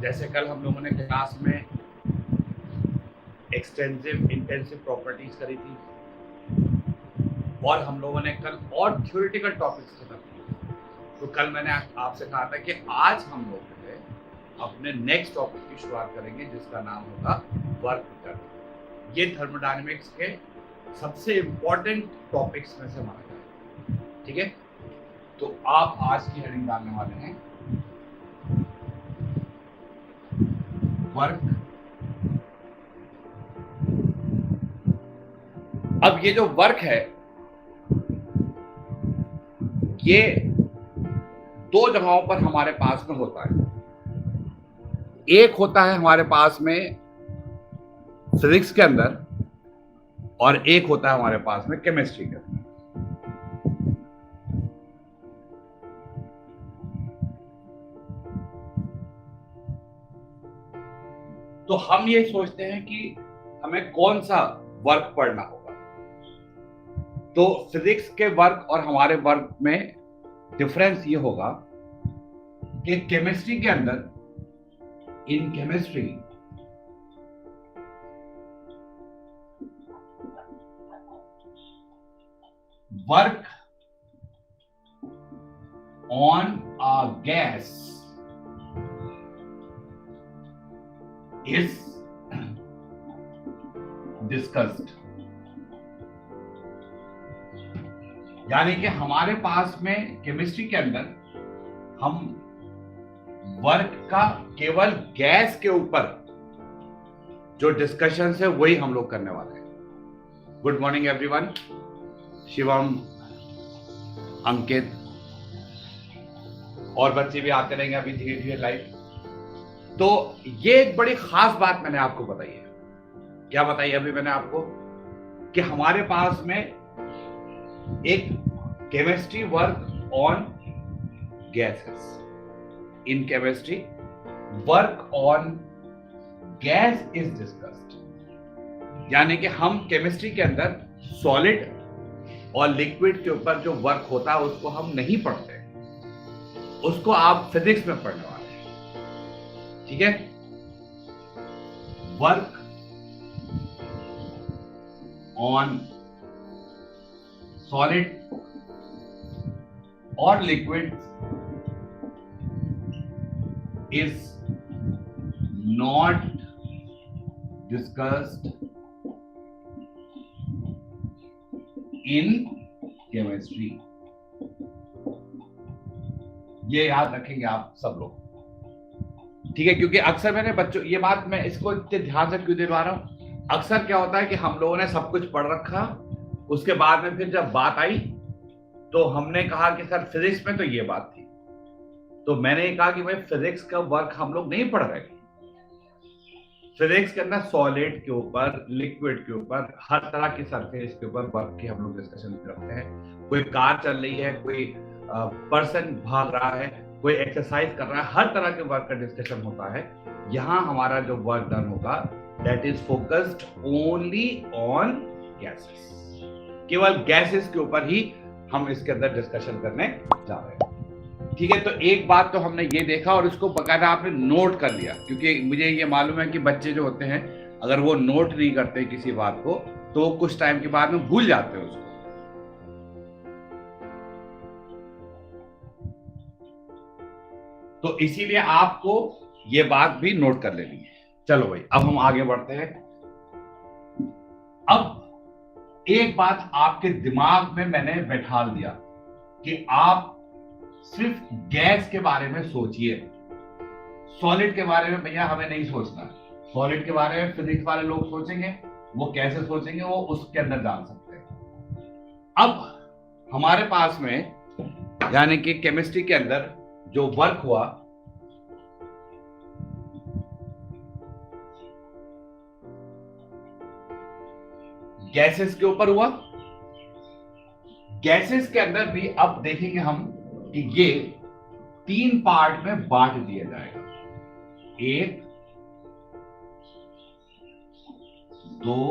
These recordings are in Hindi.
जैसे कल हम लोगों ने क्लास में एक्सटेंसिव इंटेंसिव प्रॉपर्टीज करी थी और हम लोगों ने कल और थ्योरेटिकल टॉपिक्स खत्म किए। तो कल मैंने आपसे कहा था कि आज हम लोग अपने नेक्स्ट टॉपिक की शुरुआत करेंगे जिसका नाम होगा वर्क डन। ये थर्मोडायनेमिक्स के सबसे इंपॉर्टेंट टॉपिक्स में से माना जाए। ठीक है, तो आप आज की हेडिंग डालने वाले हैं वर्क। अब ये जो वर्क है ये दो जगहों पर हमारे पास में होता है। एक होता है हमारे पास में फिजिक्स के अंदर और एक होता है हमारे पास में केमिस्ट्री के अंदर। तो हम ये सोचते हैं कि हमें कौन सा वर्क पढ़ना होगा। तो फिजिक्स के वर्क और हमारे वर्क में डिफरेंस ये होगा कि केमिस्ट्री के अंदर, in chemistry work on a gas is discussed. यानी कि हमारे पास में केमिस्ट्री के अंदर हम वर्क का केवल गैस के ऊपर जो डिस्कशन है वही हम लोग करने वाले हैं। गुड मॉर्निंग एवरीवन, शिवम, अंकित और बच्चे भी आते रहेंगे अभी धीरे धीरे लाइव। तो ये एक बड़ी खास बात मैंने आपको बताई है। क्या बताई अभी मैंने आपको? कि हमारे पास में एक chemistry work on gases, in chemistry work on gas is discussed. यानी कि हम केमिस्ट्री के अंदर सॉलिड और लिक्विड के ऊपर जो वर्क होता है उसको हम नहीं पढ़ते, उसको आप फिजिक्स में पढ़ने वाले हैं। ठीक है, वर्क ऑन सॉलिड और liquid is not discussed in chemistry। ये याद रखेंगे आप सब लोग। ठीक है, क्योंकि अक्सर मैंने बच्चों ये बात मैं इसको इतने ध्यान से क्यों दिलवा रहा हूं, अक्सर क्या होता है कि हम लोगों ने सब कुछ पढ़ रखा, उसके बाद में फिर जब बात आई तो हमने कहा कि सर फिजिक्स में तो ये बात थी। तो मैंने कहा कि भाई फिजिक्स का वर्क हम लोग नहीं पढ़ रहे। फिजिक्स के अंदर सॉलिड के ऊपर, लिक्विड के ऊपर, हर तरह की सरफेस के ऊपर वर्क की हम लोग डिस्कशन करते हैं। कोई कार चल रही है, कोई पर्सन भाग रहा है, कोई एक्सरसाइज कर रहा है, हर तरह के वर्क का डिस्कशन होता है। यहाँ हमारा जो वर्क डन होगा that is focused only on gases. केवल गैसेस के ऊपर ही हम इसके अंदर डिस्कशन करने जा रहे हैं। ठीक है, तो एक बात तो हमने ये देखा और इसको बकायदा आपने नोट कर लिया, क्योंकि मुझे ये मालूम है कि बच्चे जो होते हैं अगर वो नोट नहीं करते किसी बात को तो कुछ टाइम के बाद में भूल जाते हैं उसको। तो इसीलिए आपको ये बात भी नोट कर लेनी है। चलो भाई, अब हम आगे बढ़ते हैं। अब एक बात आपके दिमाग में मैंने बैठा दिया कि आप सिर्फ गैस के बारे में सोचिए, सॉलिड के बारे में भैया हमें नहीं सोचना। सॉलिड के बारे में फिजिक्स वाले लोग सोचेंगे, वो कैसे सोचेंगे वो उसके अंदर जान सकते हैं। अब हमारे पास में यानी कि केमिस्ट्री के अंदर जो वर्क हुआ गैसेस के ऊपर हुआ। गैसेस के अंदर भी अब देखेंगे हम कि ये तीन पार्ट में बांट दिया जाएगा, 1, 2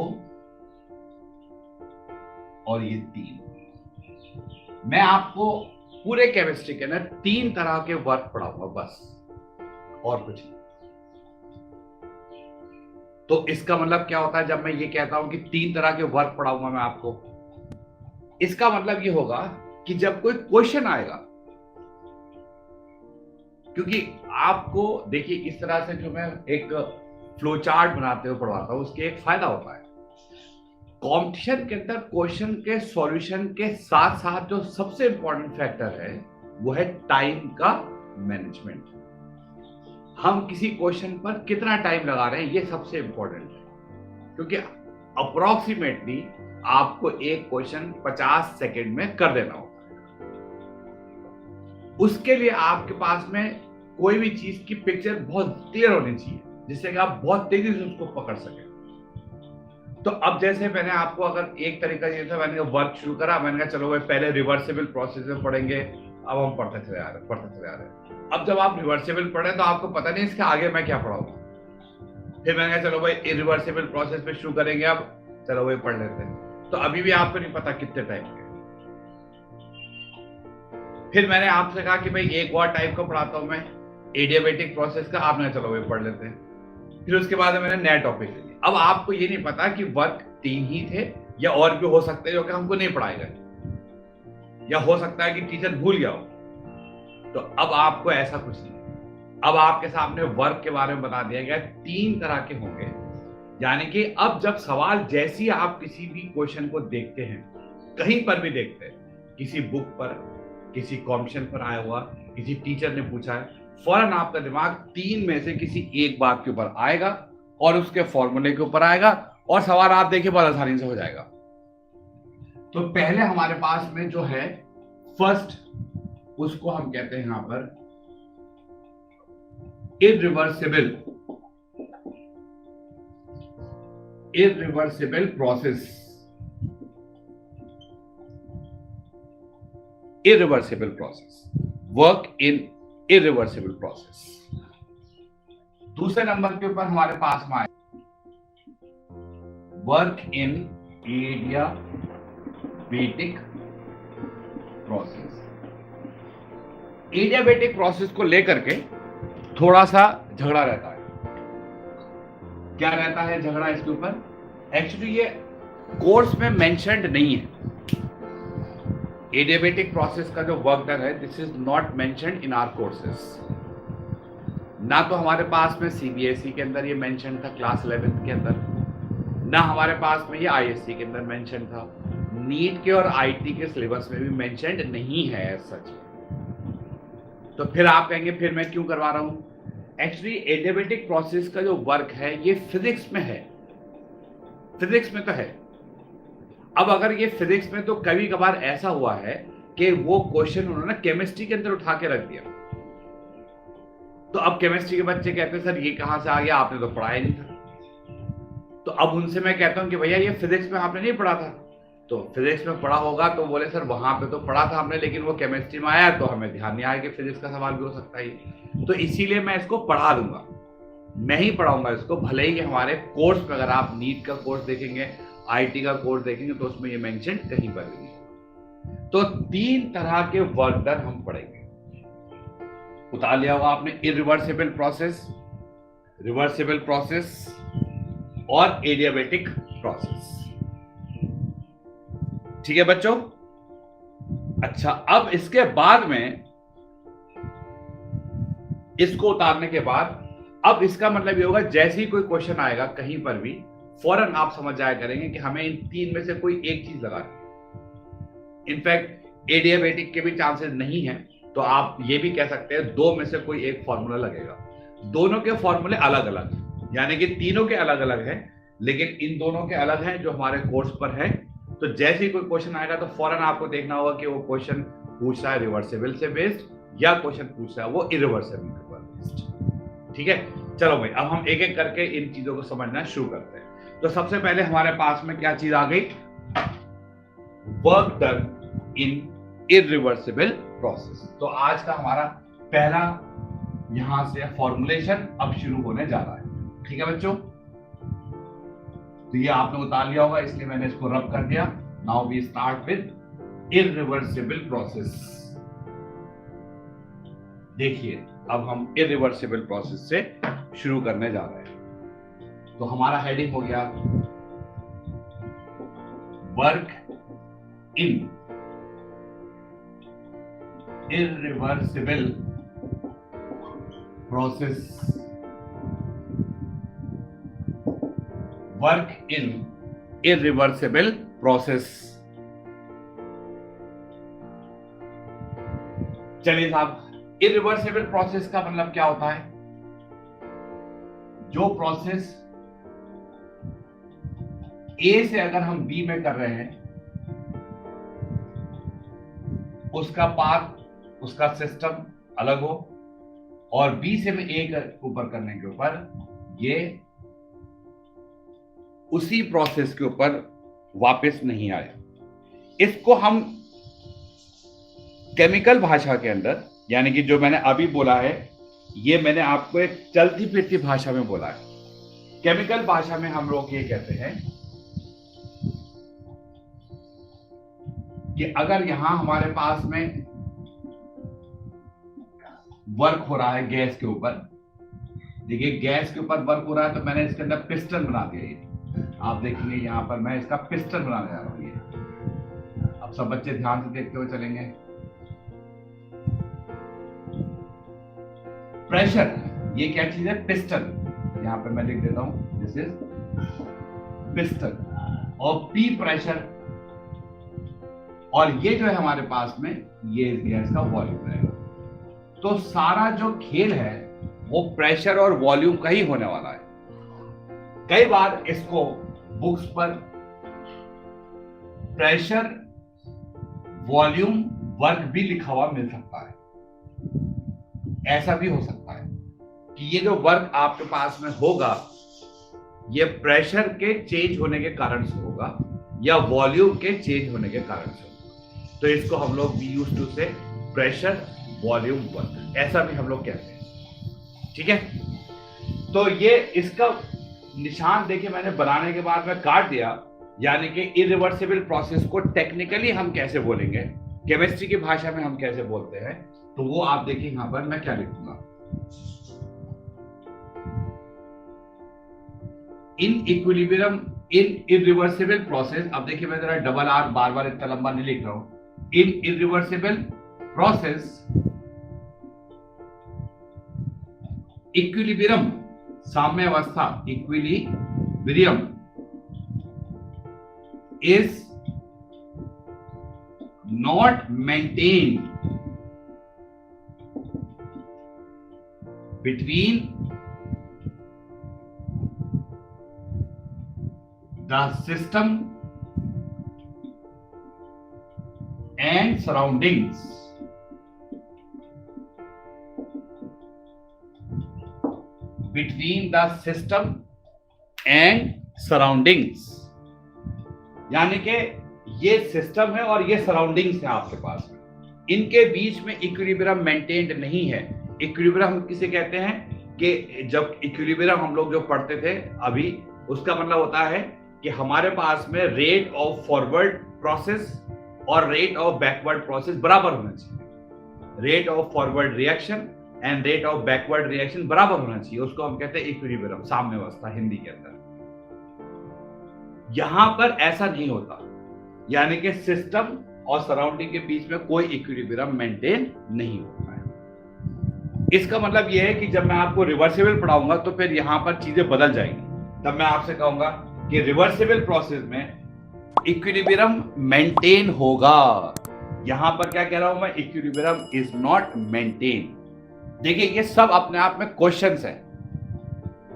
और ये 3। मैं आपको पूरे केमिस्ट्री के अंदर 3 तरह के वर्क पढ़ाऊंगा बस, और कुछ नहीं। तो इसका मतलब क्या होता है जब मैं ये कहता हूं कि 3 तरह के वर्क पढ़ाऊंगा मैं आपको, इसका मतलब ये होगा कि जब कोई क्वेश्चन आएगा, क्योंकि आपको देखिए इस तरह से जो मैं एक फ्लो चार्ट बनाते हुए पढ़वाता हूं, उसके एक फायदा होता है। कंपटीशन के अंदर क्वेश्चन के सॉल्यूशन के साथ साथ जो सबसे इंपॉर्टेंट फैक्टर है वो है टाइम का मैनेजमेंट। हम किसी क्वेश्चन पर कितना टाइम लगा रहे हैं ये सबसे इंपॉर्टेंट है, क्योंकि अप्रोक्सीमेटली आपको एक क्वेश्चन 50 सेकंड में कर देना होगा। उसके लिए आपके पास में कोई भी चीज की पिक्चर बहुत क्लियर होनी चाहिए, जिससे कि आप बहुत तेजी से उसको पकड़ सकें। तो अब जैसे मैंने आपको अगर एक तरीका ये था, मैंने वर्क शुरू करा, मैंने कहा चलो भाई पहले रिवर्सिबल प्रोसेस में पढ़ेंगे, अब हम पढ़ते चले आ रहे हैं। अब जब आप रिवर्सिबल पढ़े तो आपको पता नहीं इसके आगे मैं क्या पढ़ाऊंगा। फिर मैंने कहा चलो भाई इरिवर्सिबल प्रोसेस पे शुरू करेंगे, अब चलो भाई पढ़ लेते हैं। तो अभी भी आपको नहीं पता कितने टाइप के। फिर मैंने आपसे कहा कि भाई एक और टाइप का पढ़ाता हूं मैं, एडियाबेटिक प्रोसेस का, आपने चलो भाई पढ़ लेते हैं। फिर उसके बाद मैंने नया टॉपिक ले लिया। अब आपको ये नहीं पता कि वर्क 3 ही थे या और भी हो सकते हैं जो कि हमको नहीं पढ़ाए गए, या हो सकता है कि टीचर भूल गया हो। तो अब आपको ऐसा कुछ नहीं, अब आपके सामने वर्क के बारे में बता दिया गया 3 तरह के होंगे। यानी कि अब जब सवाल जैसी आप किसी भी क्वेश्चन को देखते हैं, कहीं पर भी देखते हैं, किसी बुक पर, किसी कॉम्पिटिशन पर आया हुआ, किसी टीचर ने पूछा है, फौरन आपका दिमाग 3 में से किसी एक बात के ऊपर आएगा और उसके फॉर्मूले के ऊपर आएगा और सवाल आप देखिए बहुत आसानी से हो जाएगा। तो पहले हमारे पास में जो है फर्स्ट, उसको हम कहते हैं यहां पर irreversible process. Irreversible process, work in irreversible process. दूसरे नंबर के ऊपर हमारे पास में आए work in adiabatic process. Adiabatic process को लेकर के थोड़ा सा झगड़ा रहता है। क्या रहता है झगड़ा इसके ऊपर? एक्चुअली ये कोर्स में मेंशन्ड नहीं है। एडियाबेटिक प्रोसेस का जो वर्क डन है, this is not mentioned in our courses. ना तो हमारे पास में सीबीएसई के अंदर ये मेंशन था क्लास 11th के अंदर, ना हमारे पास में ये आईएससी के अंदर मेंशन था, नीट के और आईटी के सिलेबस में भी मेंशन्ड नहीं है एज सच। तो फिर आप कहेंगे फिर मैं क्यों करवा रहा हूं? एक्चुअली एडियाबेटिक प्रोसेस का जो वर्क है ये फिजिक्स में है, फिजिक्स में तो है। अब अगर ये फिजिक्स में, तो कभी कभार ऐसा हुआ है कि वो क्वेश्चन उन्होंने केमिस्ट्री के अंदर उठा के रख दिया, तो अब केमिस्ट्री के बच्चे कहते हैं सर ये कहां से आ गया, आपने तो पढ़ाया नहीं था। तो अब उनसे मैं कहता हूं कि भैया ये फिजिक्स में आपने नहीं पढ़ा था। तो फिजिक्स में पढ़ा होगा तो बोले सर वहां पे तो पढ़ा था हमने, लेकिन वो केमिस्ट्री में आया तो हमें ध्यान नहीं आया कि फिजिक्स का सवाल भी हो सकता है। तो इसीलिए मैं इसको पढ़ा दूंगा, मैं ही पढ़ाऊंगा इसको, भले ही हमारे कोर्स में, अगर आप नीट का कोर्स देखेंगे, आईटी का कोर्स देखेंगे, तो उसमें ये मेंशन कहीं पर भी नहीं। तो 3 तरह के वर्क डन हम पढ़ेंगे। उतार लिया होगा आपने इरिवर्सिबल प्रोसेस, रिवर्सिबल प्रोसेस और एडियाबेटिक प्रोसेस। ठीक है बच्चों? अच्छा, अब इसके बाद में, इसको उतारने के बाद, अब इसका मतलब ये होगा जैसे ही कोई क्वेश्चन आएगा कहीं पर भी, फौरन आप समझ जाया करेंगे कि हमें इन 3 में से कोई एक चीज लगानी है। इनफैक्ट एडियाबेटिक के भी चांसेस नहीं है, तो आप ये भी कह सकते हैं 2 में से कोई एक फॉर्मूला लगेगा। दोनों के फॉर्मूले अलग अलग हैं, यानी कि तीनों के अलग अलग हैं, लेकिन इन दोनों के अलग हैं जो हमारे कोर्स पर है। तो जैसे ही कोई क्वेश्चन आएगा तो फौरन आपको देखना होगा कि वो क्वेश्चन पूछ रहा है रिवर्सिबल से बेस्ड या क्वेश्चन पूछ रहा है वो इरिवर्सिबल के ऊपर बेस्ड। ठीक है, चलो भाई अब हम एक एक करके इन चीजों को समझना शुरू करते हैं। तो सबसे पहले हमारे पास में क्या चीज आ गई? Work done in irreversible process. तो आज का हमारा पहला यहां से फॉर्मुलेशन अब शुरू होने जा रहा है। ठीक है बच्चों? तो ये आपने उतार लिया होगा, इसलिए मैंने इसको रब कर दिया। Now we start with irreversible process. देखिए अब हम इरिवर्सिबल प्रोसेस से शुरू करने जा रहे हैं। तो हमारा हेडिंग हो गया work in irreversible process, work in irreversible process. चलिए साहब, इरिवर्सिबल प्रोसेस का मतलब क्या होता है? जो प्रोसेस ए से अगर हम बी में कर रहे हैं, उसका पाथ, उसका सिस्टम अलग हो, और बी से में ए के ऊपर करने के ऊपर ये उसी प्रोसेस के ऊपर वापस नहीं आए। इसको हम केमिकल भाषा के अंदर, यानी कि जो मैंने अभी बोला है, ये मैंने आपको एक चलती फिरती भाषा में बोला है। केमिकल भाषा में हम लोग ये कहते हैं कि अगर यहां हमारे पास में वर्क हो रहा है गैस के ऊपर, देखिए गैस के ऊपर वर्क हो रहा है, तो मैंने इसके अंदर पिस्टन बना दिया। ये आप देखेंगे यहां पर मैं इसका पिस्टन बनाने जा रहा हूं। ये अब सब बच्चे ध्यान से देखते हुए चलेंगे। प्रेशर, ये क्या चीज है? पिस्टन। यहां पर मैं लिख देता हूं, दिस इज पिस्टन। और पी प्रेशर, और ये जो है हमारे पास में, ये गैस का वॉल्यूम रहेगा। तो सारा जो खेल है वो प्रेशर और वॉल्यूम का ही होने वाला है। कई बार इसको बुक्स पर प्रेशर वॉल्यूम वर्क भी लिखा हुआ मिल सकता है। ऐसा भी हो सकता है कि ये जो वर्क आपके पास में होगा, ये प्रेशर के चेंज होने के कारण से होगा या वॉल्यूम के चेंज होने के कारण से होगा। तो इसको हम लोग वी यूज्ड टू से प्रेशर वॉल्यूम वर्क, ऐसा भी हम लोग कहते हैं। ठीक है, तो ये इसका निशान देखिए मैंने बनाने के बाद में काट दिया, यानी कि इरिवर्सिबल प्रोसेस को टेक्निकली हम कैसे बोलेंगे, केमिस्ट्री की भाषा में हम कैसे बोलते हैं, तो वो आप देखिए यहां पर मैं क्या लिखूंगा। In equilibrium in irreversible process, अब देखिए मैं जरा डबल आर बार बार इतना लंबा नहीं लिख रहा हूं। इन इरिवर्सिबल प्रोसेस, इक्विलिब्रियम साम्य अवस्था, equilibrium is not maintained between the system and surroundings. Between the system and surroundings, यानी कि ये सिस्टम है और ये सराउंडिंग्स है आपके पास, इनके बीच में इक्विलिब्रियम मेंटेन्ड नहीं है। इक्विलिब्रियम हम किसे कहते हैं कि जब इक्विलिब्रियम हम लोग जो पढ़ते थे अभी, उसका मतलब होता है कि हमारे पास में रेट ऑफ फॉरवर्ड प्रोसेस और रेट ऑफ बैकवर्ड प्रोसेस बराबर होना चाहिए। Rate of forward reaction and rate of backward reaction बराबर होना चाहिए, उसको हम कहते हैं इक्विलिब्रियम, साम्य अवस्था हिंदी के अंदर। यहां पर ऐसा नहीं होता, यानी कि सिस्टम और सराउंडिंग के बीच में कोई इक्विलिब्रियम मेंटेन नहीं होता है। इसका मतलब यह है कि जब मैं आपको रिवर्सिबल पढ़ाऊंगा तो फिर यहां पर चीजें बदल जाएंगी। तब मैं आपसे कहूंगा कि रिवर्सिबल प्रोसेस में इक्विलिब्रियम मेंटेन होगा। यहां पर क्या कह रहा हूं मैं? Equilibrium is not maintain. देखिए ये सब अपने आप में क्वेश्चंस है।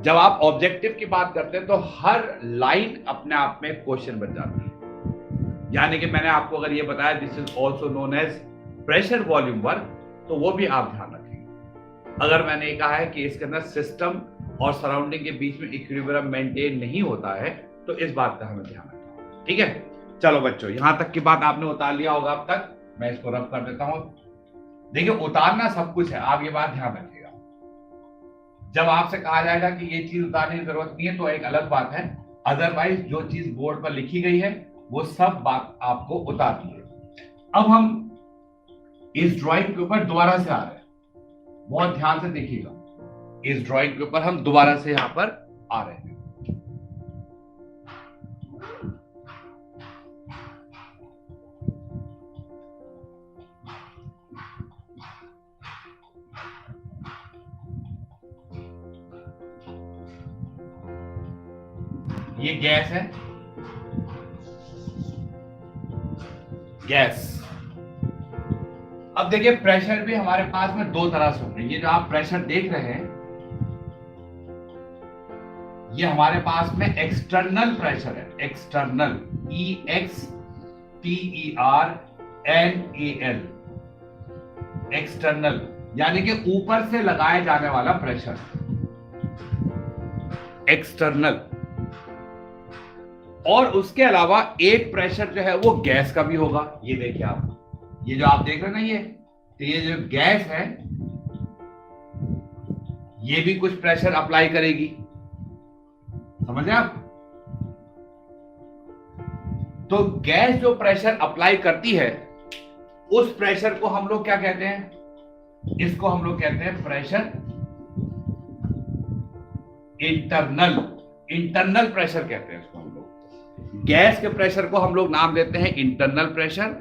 जब आप ऑब्जेक्टिव की बात करते हैं तो हर लाइन अपने आप में क्वेश्चन बन जाती है। यानी कि मैंने आपको अगर ये बताया this is also known as pressure volume work, तो वो भी आप ध्यान रखेंगे। अगर मैंने ये कहा है कि इसके अंदर सिस्टम और सराउंडिंग के बीच में इक्विलिब्रियम मेंटेन नहीं होता है, तो इस बात का हमें ध्यान रखना। ठीक है, चलो बच्चों, यहां तक की बात आपने उतार लिया होगा अब तक। मैं इसको रब कर देता हूं। देखिए उतारना सब कुछ है, आप ये बात ध्यान रखिएगा। जब आपसे कहा जाएगा कि ये चीज उतारने की जरूरत नहीं है तो एक अलग बात है, अदरवाइज जो चीज बोर्ड पर लिखी गई है वो सब बात आपको उतारनी है। अब हम इस ड्राइंग के ऊपर दोबारा से आ रहे हैं, बहुत ध्यान से देखिएगा। इस ड्राइंग के ऊपर हम दोबारा से यहां पर आ रहे हैं। ये गैस है, गैस। अब देखिए प्रेशर भी हमारे पास में दो तरह से होंगे। ये जो आप प्रेशर देख रहे हैं ये हमारे पास में एक्सटर्नल प्रेशर है, एक्सटर्नल, EXTERNAL, एक्सटर्नल, यानी कि ऊपर से लगाए जाने वाला प्रेशर, एक्सटर्नल। और उसके अलावा एक प्रेशर जो है वो गैस का भी होगा। ये देखिए आप, ये जो आप देख रहे हैं ना, ये जो गैस है ये भी कुछ प्रेशर अप्लाई करेगी, समझे आप? तो गैस जो प्रेशर अप्लाई करती है उस प्रेशर को हम लोग क्या कहते हैं? इसको हम लोग कहते हैं प्रेशर इंटरनल, इंटरनल प्रेशर कहते हैं इसको हम लोग। गैस के प्रेशर को हम लोग नाम देते हैं इंटरनल प्रेशर,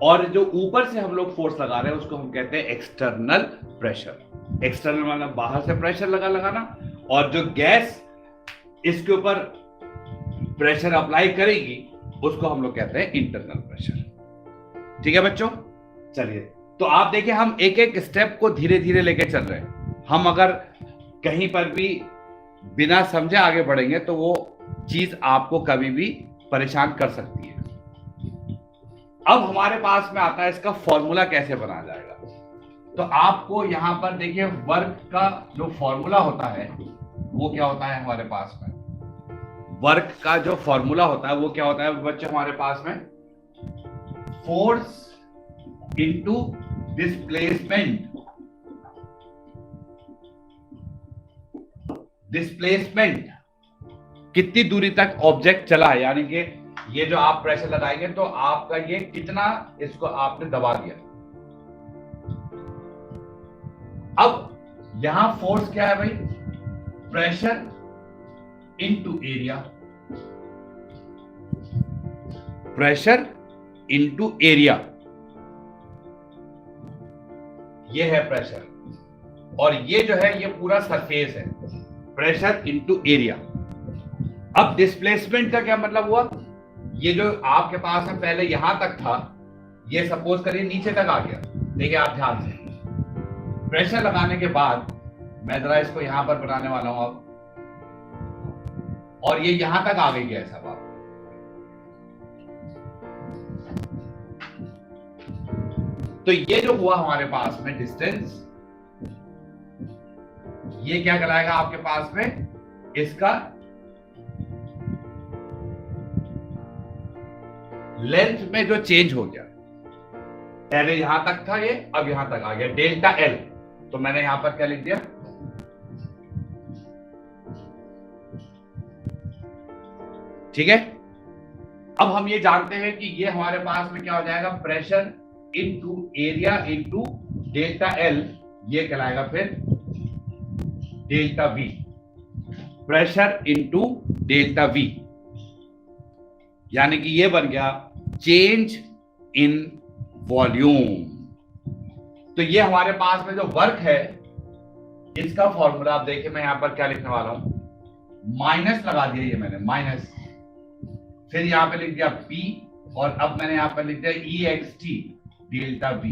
और जो ऊपर से हम लोग फोर्स लगा रहे हैं उसको हम कहते हैं एक्सटर्नल प्रेशर। एक्सटर्नल मतलब बाहर से प्रेशर लगाना, और जो गैस इसके ऊपर प्रेशर अप्लाई करेगी उसको हम लोग कहते हैं इंटरनल प्रेशर। ठीक है बच्चों, चलिए तो आप देखिए हम एक एक स्टेप को धीरे धीरे लेके चल रहे हैं। हम अगर कहीं पर भी बिना समझे आगे बढ़ेंगे तो वो चीज आपको कभी भी परेशान कर सकती है। अब हमारे पास में आता है इसका फॉर्मूला कैसे बनाया जाएगा। तो आपको यहां पर देखिए वर्क का जो फॉर्मूला होता है वो क्या होता है हमारे पास में? वर्क का जो फॉर्मूला होता है वो क्या होता है बच्चों हमारे पास में? फोर्स इनटू डिस्प्लेसमेंट, डिस्प्लेसमेंट कितनी दूरी तक ऑब्जेक्ट चला है, यानी कि ये जो आप प्रेशर लगाएंगे तो आपका ये कितना इसको आपने दबा दिया। अब यहां फोर्स क्या है भाई? Pressure into area, pressure into area, ये है प्रेशर, और ये जो है ये पूरा सरफेस है, प्रेशर इनटू एरिया। अब डिस्प्लेसमेंट का क्या मतलब हुआ? ये जो आपके पास में पहले यहां तक था ये सपोज करिए नीचे तक आ गया। देखिए आप ध्यान से, प्रेशर लगाने के बाद मैं जरा इसको यहां पर बनाने वाला हूं अब, और ये यहां तक आ गई है सब आप। तो ये जो हुआ हमारे पास में डिस्टेंस, ये क्या कहलाएगा आपके पास में? इसका लेंथ में जो चेंज हो गया, पहले यहां तक था ये, अब यहां तक आ गया, डेल्टा एल। तो मैंने यहां पर क्या लिख दिया? ठीक है। अब हम ये जानते हैं कि ये हमारे पास में क्या हो जाएगा? Pressure into area into delta L, ये कहलाएगा फिर delta we, pressure into delta we, यानी कि ये बन गया चेंज इन वॉल्यूम। तो ये हमारे पास में जो वर्क है इसका फॉर्मूला आप देखिए, मैं यहां पर क्या लिखने वाला हूं? माइनस लगा दिया ये मैंने, माइनस, फिर यहां पे लिख दिया P, और अब मैंने यहां पर लिख दिया EXT डेल्टा V।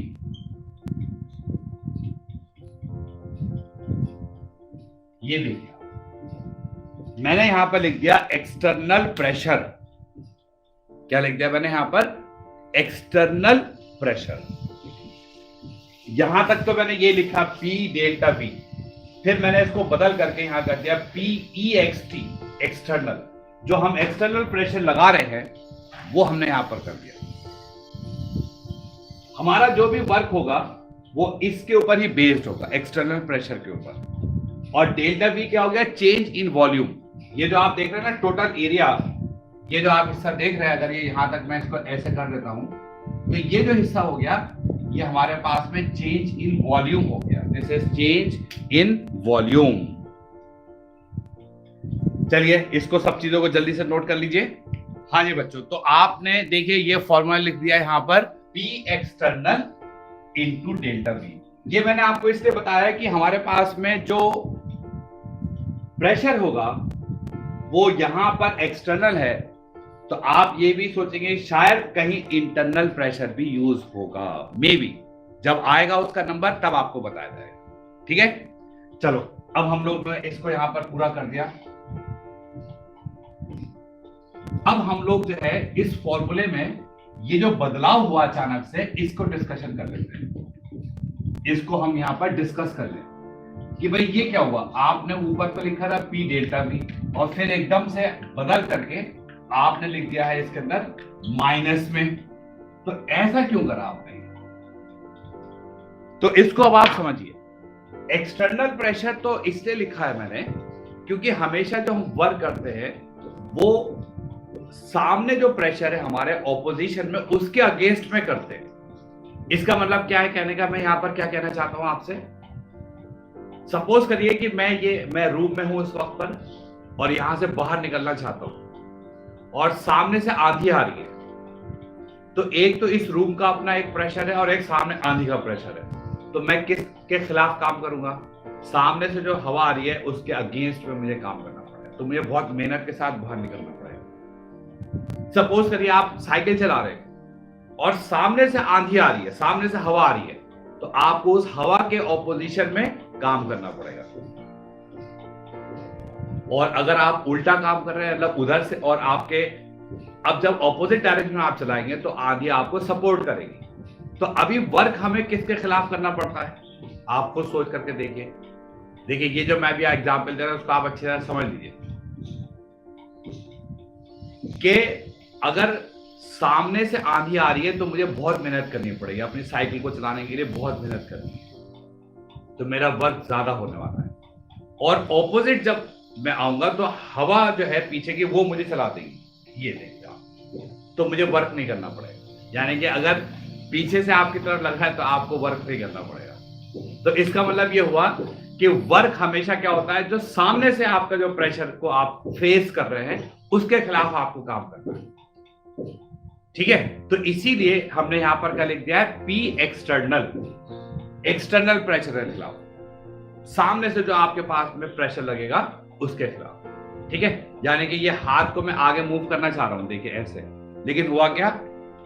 ये देखिए मैंने यहां पर लिख दिया एक्सटर्नल प्रेशर। क्या लिख दिया मैंने यहां पर? External pressure. यहां तक तो मैंने ये लिखा P डेल्टा V, फिर मैंने इसको बदल करके यहां कर दिया PEXT एक्सटर्नल। जो हम एक्सटर्नल प्रेशर लगा रहे हैं वो हमने यहां पर कर दिया। हमारा जो भी वर्क होगा वो इसके ऊपर ही बेस्ड होगा, एक्सटर्नल प्रेशर के ऊपर। और डेल्टा वी क्या हो गया? Change in volume. ये जो आप देख रहे हैं ना टोटल एरिया, ये जो आप हिस्सा देख रहे हैं, अगर ये यहां तक मैं इसको ऐसे कर देता हूं तो ये जो हिस्सा हो गया ये हमारे पास में चेंज इन वॉल्यूम हो गया। This is change in volume. चलिए इसको सब चीजों को जल्दी से नोट कर लीजिए। हाँ जी बच्चों, तो आपने देखिए ये फॉर्मूला लिख दिया है यहां पर P external into delta we. ये मैंने आपको इसलिए बताया कि हमारे पास में जो प्रेशर होगा वो यहां पर एक्सटर्नल है, तो आप ये भी सोचेंगे शायद कहीं इंटरनल प्रेशर भी यूज होगा, मे बी। जब आएगा उसका नंबर तब आपको बताया जाएगा। ठीक है, चलो अब हम लोग ने इसको यहां पर पूरा कर दिया। अब हम लोग जो है इस फॉर्मूले में ये जो बदलाव हुआ अचानक से, इसको डिस्कशन कर लेते हैं। इसको हम यहां पर डिस्कस कर लें कि भाई ये क्या हुआ। आपने ऊपर तो लिखा था पी डेल्टा बी, और फिर एकदम से बदल करके आपने लिख दिया है इसके अंदर माइनस में। तो ऐसा क्यों करा आपने? तो इसको अब आप समझिए। एक्सटर्नल प्रेशर तो इसलिए लिखा है मैंने क्योंकि हमेशा जो हम वर्क करते हैं वो सामने जो प्रेशर है हमारे ऑपोजिशन में, उसके अगेंस्ट में करते हैं। इसका मतलब क्या है कहने का, मैं यहां पर क्या कहना चाहता हूं आपसे। सपोज करिए कि मैं रूम में हूं इस वक्त पर, और यहां से बाहर निकलना चाहता हूं, और सामने से आंधी आ रही है। तो एक तो इस रूम का अपना एक प्रेशर है और एक सामने आंधी का प्रेशर है। तो मैं किसके खिलाफ काम करूंगा? सामने से जो हवा आ रही है उसके अगेंस्ट में मुझे काम करना पड़ेगा। तो मुझे बहुत मेहनत के साथ बाहर निकलना पड़ेगा। सपोज करिए आप साइकिल चला रहे हैं और सामने से आंधी आ रही है, सामने से हवा आ रही है, तो आपको उस हवा के ऑपोजिशन में काम करना पड़ेगा। और अगर आप उल्टा काम कर रहे हैं, मतलब उधर से, और आपके अब जब ऑपोजिट डायरेक्शन में आप चलाएंगे तो आंधी आपको सपोर्ट करेगी। तो अभी वर्क हमें किसके खिलाफ करना पड़ता है? आपको सोच करके देखिए। देखिए ये जो मैं भी एग्जांपल दे रहा हूं उसको आप अच्छी तरह समझ लीजिए कि अगर सामने से आंधी आ रही है तो मुझे बहुत मेहनत करनी पड़ेगी, अपनी साइकिल को चलाने के लिए बहुत मेहनत करनी है, तो मेरा वर्क ज्यादा होने वाला है। और ऑपोजिट जब मैं आऊंगा तो हवा जो है पीछे की वो मुझे चला देगी, ये देखिए आप, तो मुझे वर्क नहीं करना पड़ेगा। यानी कि अगर पीछे से आपकी तरफ लगा है तो आपको वर्क नहीं करना पड़ेगा। तो इसका मतलब ये हुआ कि वर्क हमेशा क्या होता है, जो सामने से आपका जो प्रेशर को आप फेस कर रहे हैं उसके खिलाफ आपको काम करना है। ठीक है, तो इसीलिए हमने यहां पर क्या लिख दिया है, पी एक्सटर्नल। एक्सटर्नल प्रेशर के खिलाफ, सामने से जो आपके पास में प्रेशर लगेगा उसके खिलाफ। ठीक है, यानी कि ये हाथ को मैं आगे मूव करना चाह रहा हूं, देखिए ऐसे, लेकिन हुआ क्या,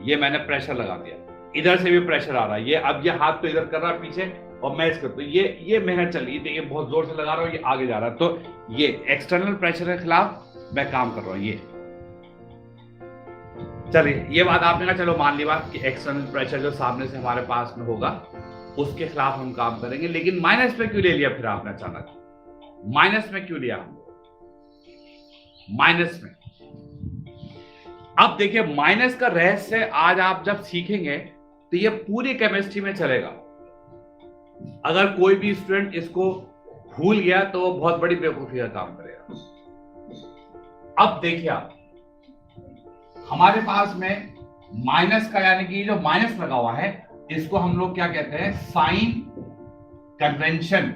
ये मैंने प्रेशर लगा दिया, इधर से भी प्रेशर आ रहा है, ये अब ये हाथ तो इधर कर रहा है पीछे, और मैं इसको, तो ये मेहनत चल रही है, देखिए बहुत जोर से लगा रहा हूं, ये आगे जा रहा है। तो ये एक्सटर्नल प्रेशर के खिलाफ मैं काम कर रहा हूं। ये चलिए, ये बात आपने कहा, चलो मान ली बात कि एक्सटर्नल प्रेशर जो सामने से हमारे पास में होगा उसके खिलाफ हम काम करेंगे। लेकिन माइनस में क्यों ले लिया फिर आपने अचानक? माइनस में क्यों लिया हम? माइनस में, अब देखिए माइनस का रहस्य आज आप जब सीखेंगे तो ये पूरी केमिस्ट्री में चलेगा। अगर कोई भी स्टूडेंट इसको भूल गया तो वो बहुत बड़ी बेवकूफी का काम करेगा। अब देखिए आप, हमारे पास में माइनस का, यानी कि जो माइनस लगा हुआ है इसको हम लोग क्या कहते हैं, sign convention.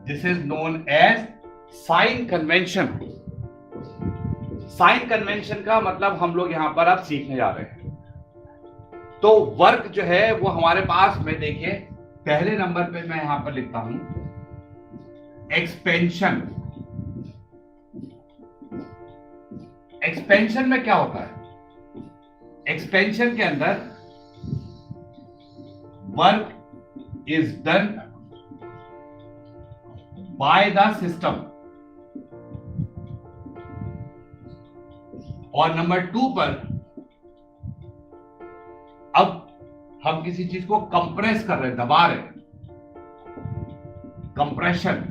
This is known as sign convention. Sign convention का मतलब हम लोग यहां पर अब सीखने जा रहे हैं। तो वर्क जो है वो हमारे पास में, देखिए पहले नंबर पे मैं यहां पर लिखता हूं एक्सपेंशन। एक्सपेंशन में क्या होता है? एक्सपेंशन के अंदर work is done by the system, और नंबर 2 पर अब हम किसी चीज को कंप्रेस कर रहे हैं, दबा रहे हैं, कंप्रेशन,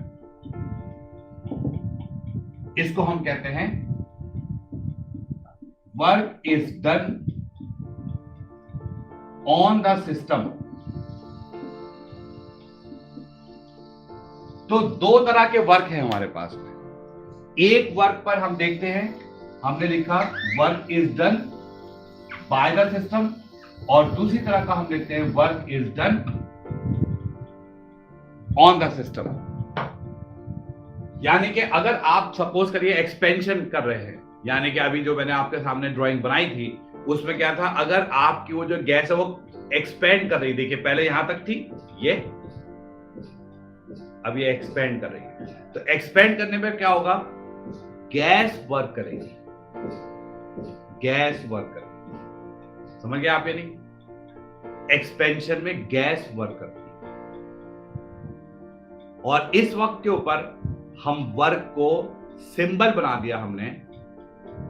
इसको हम कहते हैं work is done on the system. तो दो तरह के वर्क है हमारे पास में। एक वर्क पर हम देखते हैं, हमने लिखा work is done by the system, और दूसरी तरह का हम देखते हैं work is done on the system. यानी कि अगर आप सपोज करिए एक्सपेंशन कर रहे हैं, यानी कि अभी जो मैंने आपके सामने ड्राइंग बनाई थी उसमें क्या था, अगर आपकी वो जो गैस है वो एक्सपेंड कर रही, देखिए पहले यहां तक थी ये, अब ये एक्सपेंड कर रही है, तो एक्सपेंड करने में क्या होगा, गैस वर्क करेगी, गैस वर्क करेगी, समझ गए आप या नहीं? एक्सपेंशन में गैस वर्क करती है, और इस वक्त के ऊपर हम वर्क को सिंबल बना दिया हमने,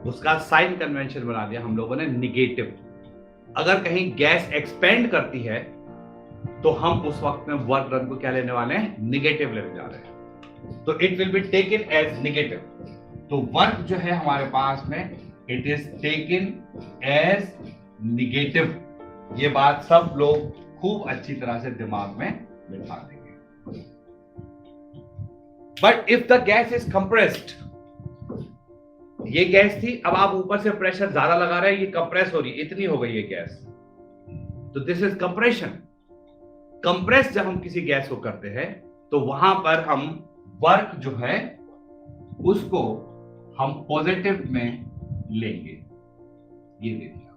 उसका साइन कन्वेंशन बना दिया हम लोगों ने निगेटिव। अगर कहीं गैस एक्सपेंड करती है तो हम उस वक्त में वर्क डन को क्या लेने वाले हैं, निगेटिव लेने जा रहे हैं, तो it will be taken as negative. तो वर्क जो है हमारे पास में, it is taken as negative. ये बात सब लोग खूब अच्छी तरह से दिमाग में बिठा देंगे। But if the gas is compressed, ये गैस थी, अब आप ऊपर से प्रेशर ज्यादा लगा रहे हैं, ये कंप्रेस हो रही है, इतनी हो गई है गैस, तो दिस इज कंप्रेशन। कंप्रेस जब हम किसी गैस को करते हैं तो वहां पर हम वर्क जो है उसको हम पॉजिटिव में लेंगे, ये देखिए।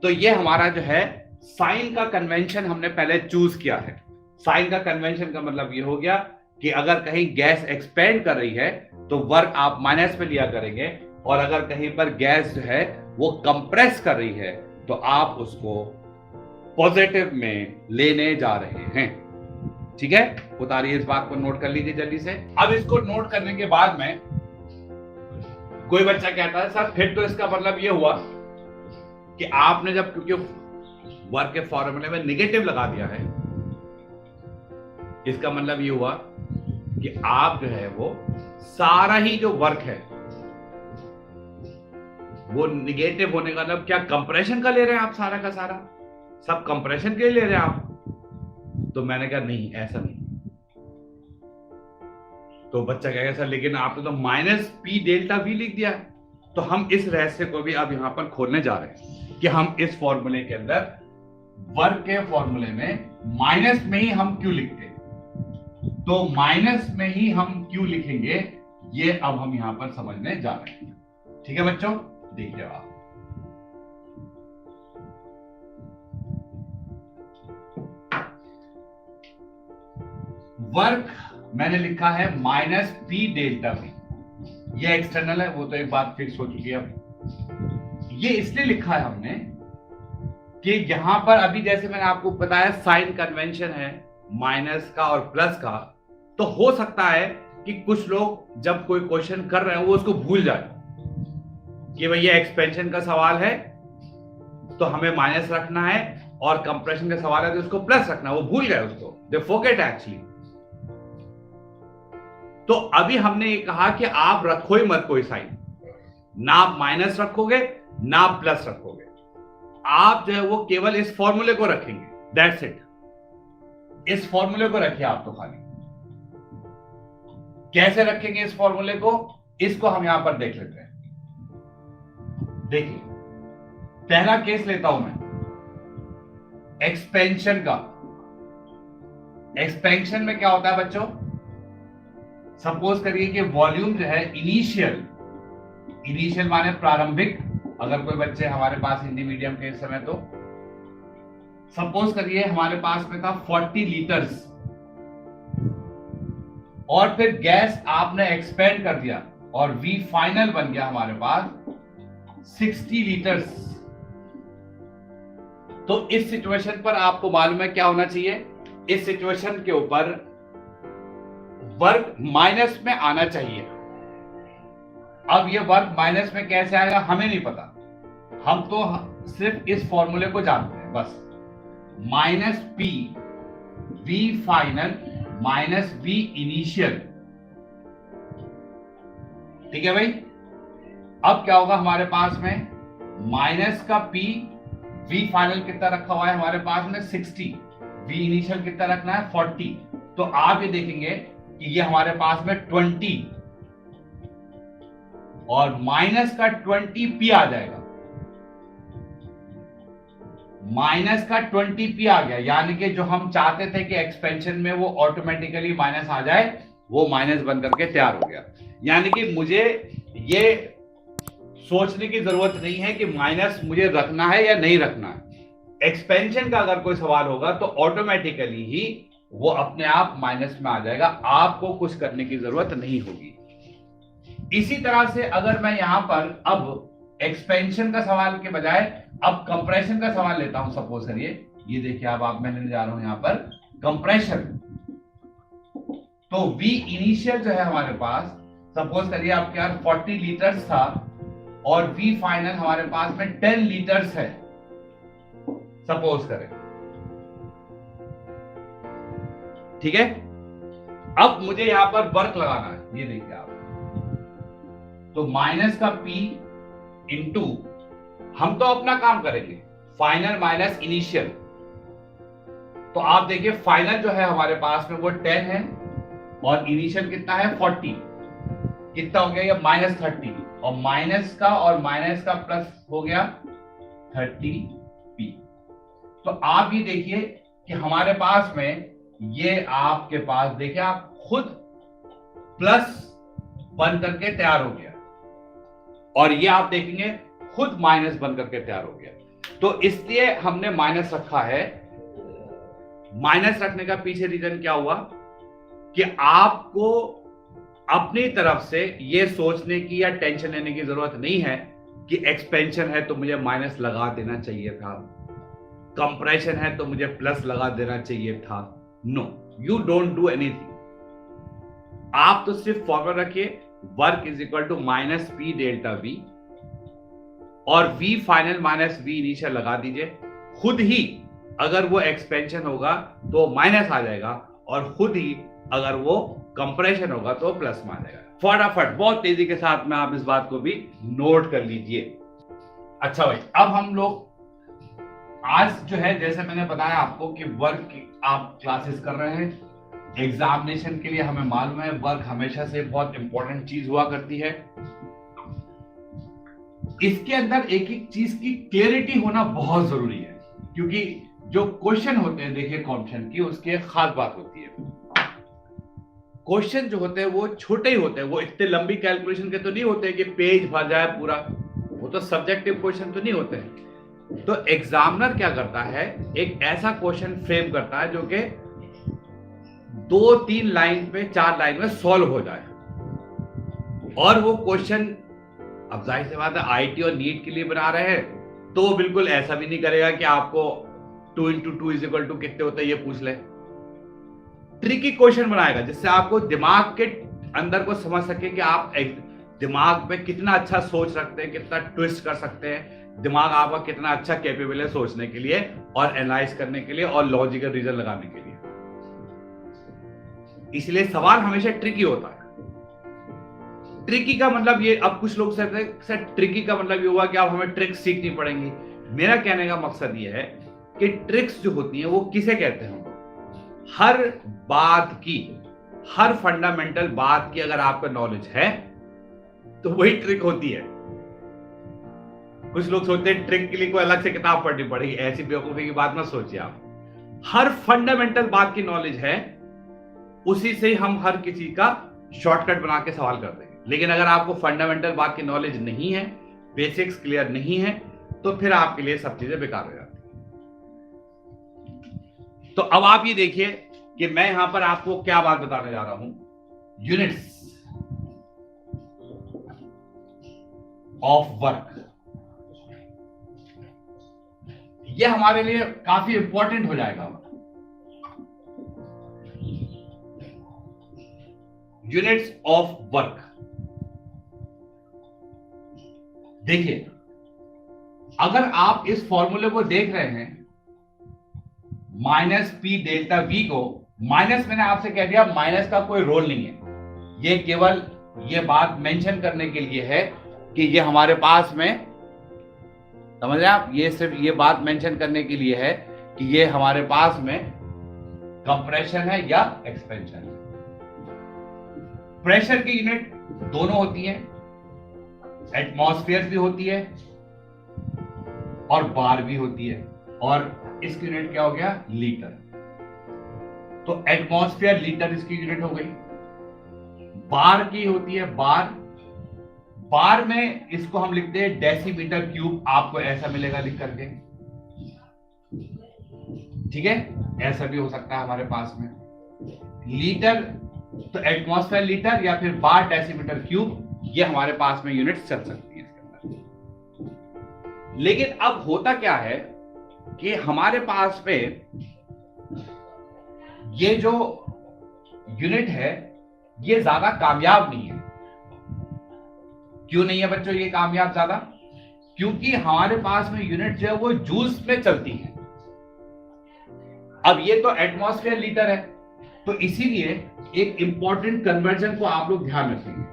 तो ये हमारा जो है साइन का कन्वेंशन हमने पहले चूज किया है। साइन का कन्वेंशन का मतलब ये हो गया कि अगर कहीं गैस एक्सपेंड कर रही है तो वर्क आप माइनस में लिया करेंगे, और अगर कहीं पर गैस जो है वो कंप्रेस कर रही है तो आप उसको पॉजिटिव में लेने जा रहे हैं। ठीक है, उतारिए, इस बात को नोट कर लीजिए जल्दी से। अब इसको नोट करने के बाद में कोई बच्चा कहता है सर फिर तो इसका मतलब ये हुआ कि आपने जब, क्योंकि वर्क के फॉर्मूले में निगेटिव लगा दिया है, इसका मतलब ये हुआ कि आप जो है वो सारा ही जो वर्क है वो निगेटिव होने का मतलब क्या, कंप्रेशन का ले रहे हैं आप, सारा का सारा सब कंप्रेशन के ले रहे हैं आप? तो मैंने कहा नहीं, ऐसा नहीं। तो बच्चा कहेगा सर लेकिन आपने तो माइनस पी डेल्टा वी लिख दिया। तो हम इस रहस्य को भी अब यहां पर खोलने जा रहे हैं कि हम इस फॉर्मूले के अंदर, वर्क के फॉर्मूले में माइनस में ही हम क्यों लिखते हैं, तो माइनस में ही हम क्यों लिखेंगे, ये अब हम यहां पर समझने जा रहे हैं। ठीक है बच्चों, देखिए आप, वर्क मैंने लिखा है माइनस पी डेल्टा वी, ये एक्सटर्नल है, वो तो एक बात फिक्स हो चुकी है। अब ये इसलिए लिखा है हमने कि यहां पर अभी जैसे मैंने आपको बताया साइन कन्वेंशन है माइनस का और प्लस का, तो हो सकता है कि कुछ लोग जब कोई क्वेश्चन कर रहे हैं वो उसको भूल जाए कि भाई ये एक्सपेंशन का सवाल है तो हमें माइनस रखना है, और कंप्रेशन का सवाल है तो उसको प्लस रखना है, वो भूल गए उसको, दे फॉरगेट एक्चुअली। तो अभी हमने ये कहा कि आप रखो ही मत कोई साइन, ना आप माइनस रखोगे ना आप प्लस रखोगे, आप जो है वो केवल इस फॉर्मूले को रखेंगे, दैट्स इट। इस फॉर्मूले को रखिए आप तो खाली। कैसे रखेंगे इस फॉर्मूले को, इसको हम यहां पर देख लेते हैं। देखिए पहला केस लेता हूं मैं एक्सपेंशन का। एक्सपेंशन में क्या होता है बच्चों, सपोज करिए कि वॉल्यूम जो है इनिशियल माने प्रारंभिक, अगर कोई बच्चे हमारे पास हिंदी मीडियम के इस समय, तो सपोज करिए हमारे पास में था 40 लीटर्स, और फिर गैस आपने एक्सपेंड कर दिया और वी फाइनल बन गया हमारे पास 60 लीटर्स। तो इस सिचुएशन पर आपको मालूम है क्या होना चाहिए, इस सिचुएशन के ऊपर वर्क माइनस में आना चाहिए। अब ये वर्क माइनस में कैसे आएगा हमें नहीं पता, हम तो सिर्फ इस फॉर्मूले को जानते हैं बस, minus P V final minus V initial. ठीक है भाई, अब क्या होगा हमारे पास में, माइनस का पी, वी फाइनल कितना रखा हुआ है हमारे पास में 60, वी इनिशियल कितना रखना है 40। तो आप ये देखेंगे कि ये हमारे पास में 20 और माइनस का 20 पी आ जाएगा, माइनस का 20 पी आ गया, यानी कि जो हम चाहते थे कि एक्सपेंशन में वो ऑटोमेटिकली माइनस आ जाए, वो माइनस बन करके तैयार हो गया। यानी कि मुझे ये सोचने की जरूरत नहीं है कि माइनस मुझे रखना है या नहीं रखना है। एक्सपेंशन का अगर कोई सवाल होगा तो ऑटोमेटिकली ही वो अपने आप माइनस में आ जाएगा, आपको कुछ करने की जरूरत नहीं होगी। इसी तरह से अगर मैं यहां पर अब एक्सपेंशन का सवाल के बजाय अब कंप्रेशन का सवाल लेता हूं, सपोज करिए, ये देखिए अब आप, मैं लेने जा रहा हूं यहां पर कंप्रेशन। तो V इनिशियल जो है हमारे पास, सपोज करिए आपके यार 40 लीटर्स था और V फाइनल हमारे पास में 10 लीटर्स है, सपोज करें, ठीक है। अब मुझे यहां पर वर्क लगाना है, ये देखिए आप, तो माइनस का P इंटू, हम तो अपना काम करेंगे, फाइनल माइनस इनिशियल। तो आप देखिए फाइनल जो है हमारे पास में वो 10 है और इनिशियल कितना है 40, कितना हो गया ये -30, और माइनस का और माइनस का प्लस हो गया 30p। तो आप ये देखिए कि हमारे पास में ये आपके पास देखिए आप खुद प्लस बन करके तैयार हो गया, और ये आप देखेंगे खुद माइनस बन करके तैयार हो गया। तो इसलिए हमने माइनस रखा है। माइनस रखने का पीछे रीजन क्या हुआ कि आपको अपनी तरफ से ये सोचने की या टेंशन लेने की जरूरत नहीं है कि एक्सपेंशन है तो मुझे माइनस लगा देना चाहिए था, कंप्रेशन है तो मुझे प्लस लगा देना चाहिए था। No, you don't do anything. आप तो सिर्फ फॉर्मूला रखिए, work is equal to minus P delta V, और V final minus V initial लगा दीजिए। खुद ही अगर वो एक्सपेंशन होगा तो माइनस आ जाएगा, और खुद ही अगर वो कंप्रेशन होगा तो प्लस में आ जाएगा। फटाफट बहुत तेजी के साथ में आप इस बात को भी नोट कर लीजिए। अच्छा भाई, अब हम लोग आज जो है, जैसे मैंने बताया आपको कि वर्क आप क्लासेस कर रहे हैं, एग्जामिनेशन के लिए हमें मालूम है वर्क हमेशा से बहुत इंपॉर्टेंट चीज हुआ करती है। इसके अंदर एक एक चीज की क्लियरिटी होना बहुत जरूरी है, क्योंकि जो क्वेश्चन होते हैं, देखिए कॉम्पिटिशन की, उसकी एक खास बात होती है, क्वेश्चन जो होते हैं वो छोटे ही होते हैं, वो इतने लंबी कैलकुलेशन के तो नहीं होते कि पेज भर जाए पूरा, वो तो सब्जेक्टिव क्वेश्चन तो नहीं होते हैं। तो एग्जामिनर क्या करता है, एक ऐसा क्वेश्चन फ्रेम करता है जो कि 2-3 लाइन में 4 लाइन में सॉल्व हो जाए। और वो क्वेश्चन, अब जाहिर सी बात है आईटी और नीट के लिए बना रहे हैं, तो बिल्कुल ऐसा भी नहीं करेगा कि आपको 2 × 2 = कितने होते हैं ये पूछ ले। ट्रिकी क्वेश्चन बनाएगा जिससे आपको दिमाग के अंदर को समझ सके कि आप दिमाग में कितना अच्छा सोच रखते हैं, कितना ट्विस्ट कर सकते हैं, दिमाग आपका कितना अच्छा कैपेबल है सोचने के लिए और एनालाइज करने के लिए और लॉजिकल रीजन लगाने के लिए। इसलिए सवाल हमेशा ट्रिकी होता है। ट्रिकी का मतलब ये, अब कुछ लोग सर ट्रिकी का मतलब ये हुआ कि अब हमें ट्रिक्स सीखनी पड़ेंगी। मेरा कहने का मकसद ये है कि ट्रिक्स जो होती हैं वो किसे कहते हैं, हर बात की, हर फंडामेंटल बात की अगर आपका नॉलेज है तो वही ट्रिक होती है। कुछ लोग सोचते हैं ट्रिक के लिए कोई अलग से किताब पढ़नी पड़ेगी, ऐसी बेवकूफी की बात मत सोचिए आप। हर फंडामेंटल बात की नॉलेज है, उसी से हम हर किसी का शॉर्टकट बना के सवाल करते हैं। लेकिन अगर आपको फंडामेंटल बात की नॉलेज नहीं है, बेसिक्स क्लियर नहीं है, तो फिर आपके लिए सब चीजें बेकार हो जाती है। तो अब आप ये देखिए कि मैं यहां पर आपको क्या बात बताने जा रहा हूं, यूनिट्स ऑफ वर्क। ये हमारे लिए काफी इंपॉर्टेंट हो जाएगा। यूनिट्स ऑफ वर्क, देखिए अगर आप इस फॉर्मूले को देख रहे हैं, माइनस पी डेल्टा वी को, माइनस मैंने आपसे कह दिया माइनस का कोई रोल नहीं है, ये केवल ये बात मेंशन करने के लिए है कि ये हमारे पास में, समझ रहे आप, ये सिर्फ ये बात मेंशन करने के लिए है कि ये हमारे पास में कंप्रेशन है या एक्सपेंशन है। प्रेशर की यूनिट दोनों होती है, एटमॉस्फेयर भी होती है और बार भी होती है, और इसकी यूनिट क्या हो गया, लीटर। तो एटमॉस्फेयर लीटर इसकी यूनिट हो गई। बार की होती है बार, बार में इसको हम लिखते हैं डेसीमीटर क्यूब, आपको ऐसा मिलेगा लिख करके, ठीक है, ऐसा भी हो सकता है हमारे पास में। लीटर तो एटमॉस्फेयर लीटर या फिर बार डेसीमीटर क्यूब, ये हमारे पास में यूनिट चल सकती है इसके अंदर। लेकिन अब होता क्या है कि हमारे पास में ये जो यूनिट है ये ज्यादा कामयाब नहीं है। क्यों नहीं है बच्चों ये कामयाब ज्यादा? क्योंकि हमारे पास में यूनिट जो है वो जूल्स में चलती है। अब ये तो एटमॉस्फेयर लीटर है, तो इसीलिए एक इंपॉर्टेंट कन्वर्जन को आप लोग ध्यान रखेंगे।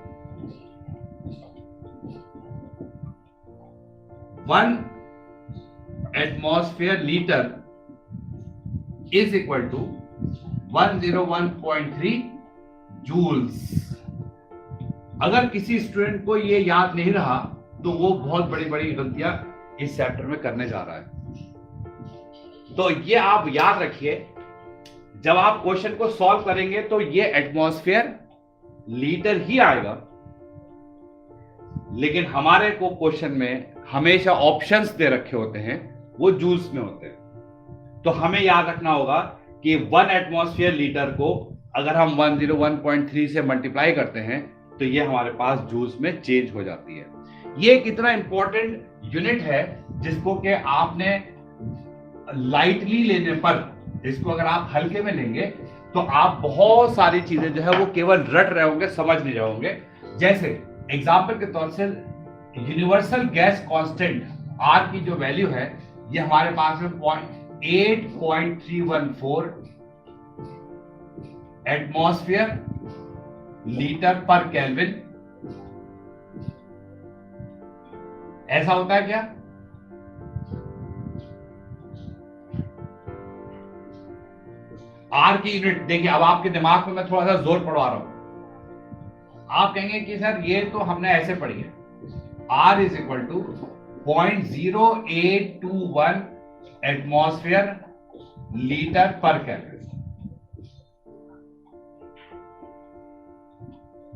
1 atmosphere litre is equal to 101.3 joules. अगर किसी स्टूडेंट को ये याद नहीं रहा तो वो बहुत बड़ी बड़ी गलतियां इस चैप्टर में करने जा रहा है। तो ये आप याद रखिए, जब आप क्वेश्चन को सॉल्व करेंगे तो ये एटमॉस्फेयर लीटर ही आएगा, लेकिन हमारे को क्वेश्चन में हमेशा ऑप्शंस दे रखे होते हैं, वो जूल्स में होते हैं। तो हमें याद रखना होगा कि 1 एटमॉस्फेयर लीटर को अगर हम 101.3 से मल्टीप्लाई करते हैं तो ये हमारे पास जूल्स में चेंज हो जाती है। ये कितना इंपॉर्टेंट यूनिट है जिसको कि आपने लाइटली लेने पर, इसको अगर आप हल्के में लेंगे तो आप बहुत सारी चीजें जो है वो केवल रट रहे होंगे, समझ नहीं जाओगे। जैसे एग्जाम्पल के तौर से यूनिवर्सल गैस कांस्टेंट आर की जो वैल्यू है ये हमारे पास में 8.314 एटमॉस्फेयर लीटर पर केल्विन। ऐसा होता है क्या? आर की यूनिट देखिए, अब आपके दिमाग में मैं थोड़ा सा जोर पड़वा रहा हूं। आप कहेंगे कि सर ये तो हमने ऐसे पढ़ी है, R is equal to 0.0821 atmosphere litre पर केल्विन।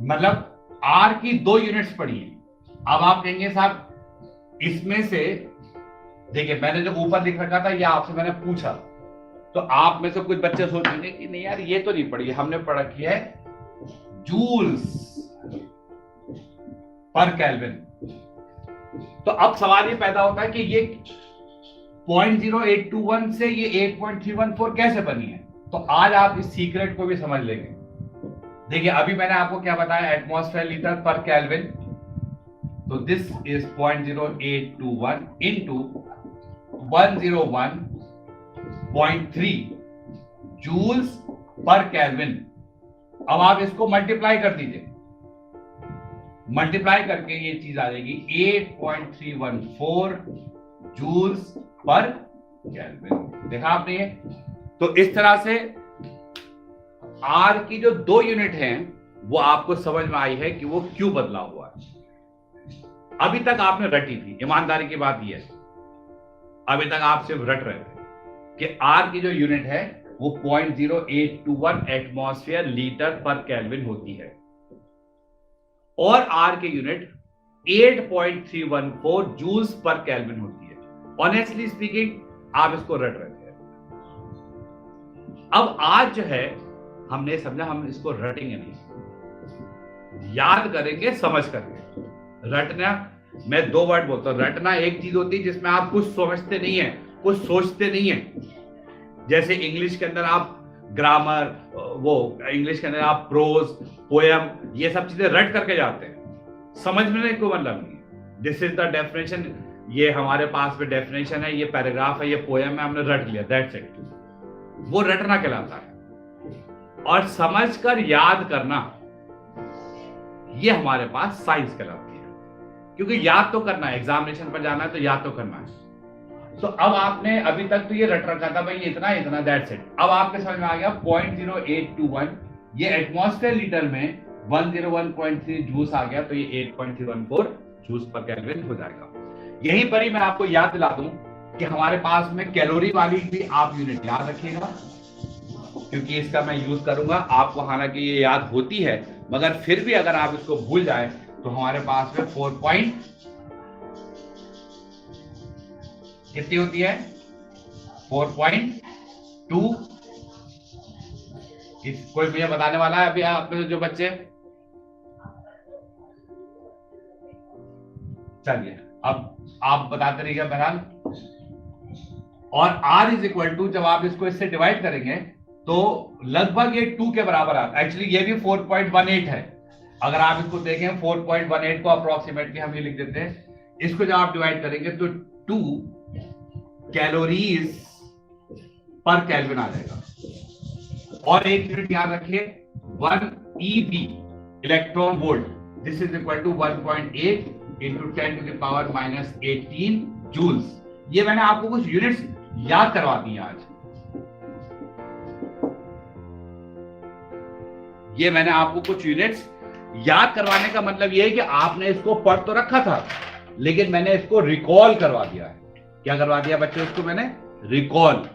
मतलब आर की 2 यूनिट्स पड़ी है। अब आप कहेंगे साहब इसमें से देखिए, मैंने जो ऊपर लिख रखा था ये आपसे मैंने पूछा, तो आप में से कुछ बच्चे सोचेंगे कि नहीं यार ये तो नहीं पढ़ी है, हमने पढ़ रखी है जूल्स पर केल्विन। तो अब सवाल ये पैदा होता है कि ये 0.0821 से ये 8.314 कैसे बनी है। तो आज आप इस सीक्रेट को भी समझ लेंगे। देखिए अभी मैंने आपको क्या बताया, एटमॉस्फेयर लीटर पर केल्विन, तो this is 0.0821 into 101.3 joules per kelvin. अब आप इसको मल्टीप्लाई कर दीजिए, मल्टीप्लाई करके ये चीज आ जाएगी 8.314 जूल्स पर केल्विन। देखा आपने ये? तो इस तरह से आर की जो 2 यूनिट हैं वो आपको समझ में आई है कि वो क्यों बदला हुआ है। अभी तक आपने रटी थी, ईमानदारी की बात यह है, अभी तक आप सिर्फ रट रहे थे कि आर की जो यूनिट है वो 0.0821 एटमॉस्फेयर लीटर पर केल्विन होती है और आर की यूनिट 8.314 जूल्स पर केल्विन होती है। ऑनेस्टली स्पीकिंग आप इसको रट रहे थे। अब आज जो है हमने समझा हम इसको रटेंगे नहीं, याद करेंगे समझ करके। रटना, मैं 2 वर्ड बोलता हूं। रटना एक चीज होती है जिसमें आप कुछ समझते नहीं है, कुछ सोचते नहीं है। जैसे इंग्लिश के अंदर आप ग्रामर, वो इंग्लिश के अंदर आप प्रोज, पोएम, ये सब चीजें रट करके जाते हैं, समझने को मतलब नहीं। दिस इज द डेफिनेशन, ये हमारे पास में डेफिनेशन है, ये पैराग्राफ है, ये पोएम है, हमने रट लिया, दैट्स इट। वो रटना कहलाता है। और समझकर याद करना ये हमारे पास साइंस कहलाती है, क्योंकि याद तो करना है, एग्जामिनेशन पर जाना है तो याद तो करना है। तो अब आपने अभी तक तो ये रट रखा था भाई इतना इतना, दैट्स इट। अब आपके समझ में आ गया 0.0821 ये एटमॉस्फेयर लीटर में 101.3 जूल्स आ गया, तो ये 8.314 जूल्स पर केल्विन हो जाएगा। यहीं पर ही मैं आपको याद दिला दूं कि हमारे पास में कैलोरी वाली भी आप यूनिट याद रखिएगा, क्योंकि इसका मैं यूज करूंगा। आपको हालांकि ये याद होती है, मगर फिर भी अगर आप इसको भूल जाए तो हमारे पास में 4 कितनी होती है, 4.2 कोई मुझे बताने वाला है अभी आप में से जो बच्चे? चलिए अब आप बताते रहिएगा बहरहाल। और r इज इक्वल टू, जब आप इसको इससे डिवाइड करेंगे तो लगभग ये 2 के बराबर आता है। एक्चुअली ये भी 4.18 है। अगर आप इसको देखें 4.18 को अप्रोक्सीमेटली हम ये लिख देते हैं। इसको जब आप डिवाइड करेंगे तो 2 कैलोरीज पर केल्विन आ जाएगा। और एक यूनिट याद रखिए 1 eV electron volt, this is equal to 1.8 into 10 to the power -18 joules. ये मैंने आपको कुछ यूनिट्स याद करवा दी आज। ये मैंने आपको कुछ यूनिट्स याद करवाने का मतलब ये है कि आपने इसको पढ़ तो रखा था, लेकिन मैंने इसको रिकॉल करवा दिया है। क्या करवा दिया बच्चों? इसको मैंने रिकॉल।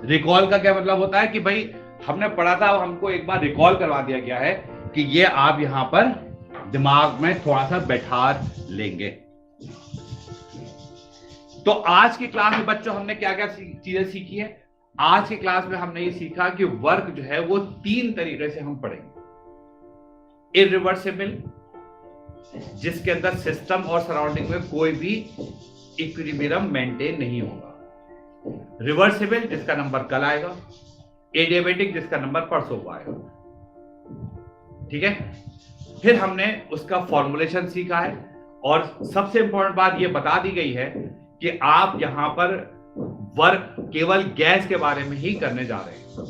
रिकॉल का क्या मतलब होता है कि भाई हमने पढ़ा था, हमको एक बार रिकॉल करवा दिया गया है कि ये आप यहां पर दिमाग में थोड़ा सा बैठा लेंगे। तो आज की क्लास में बच्चों हमने क्या क्या चीजें सीखी है? आज की क्लास में हमने ये सीखा कि वर्क जो है वो 3 तरीके से हम पढ़ेंगे। इरिवर्सिबल, जिसके अंदर सिस्टम और सराउंडिंग में कोई भी इक्विलिब्रियम मेंटेन नहीं होगा। रिवर्सिबल, जिसका नंबर कल आएगा। एडियाबेटिक, जिसका नंबर परसों को आएगा। ठीक है। फिर हमने उसका फॉर्मुलेशन सीखा है, और सबसे इंपॉर्टेंट बात यह बता दी गई है कि आप यहां पर वर्क केवल गैस के बारे में ही करने जा रहे हैं।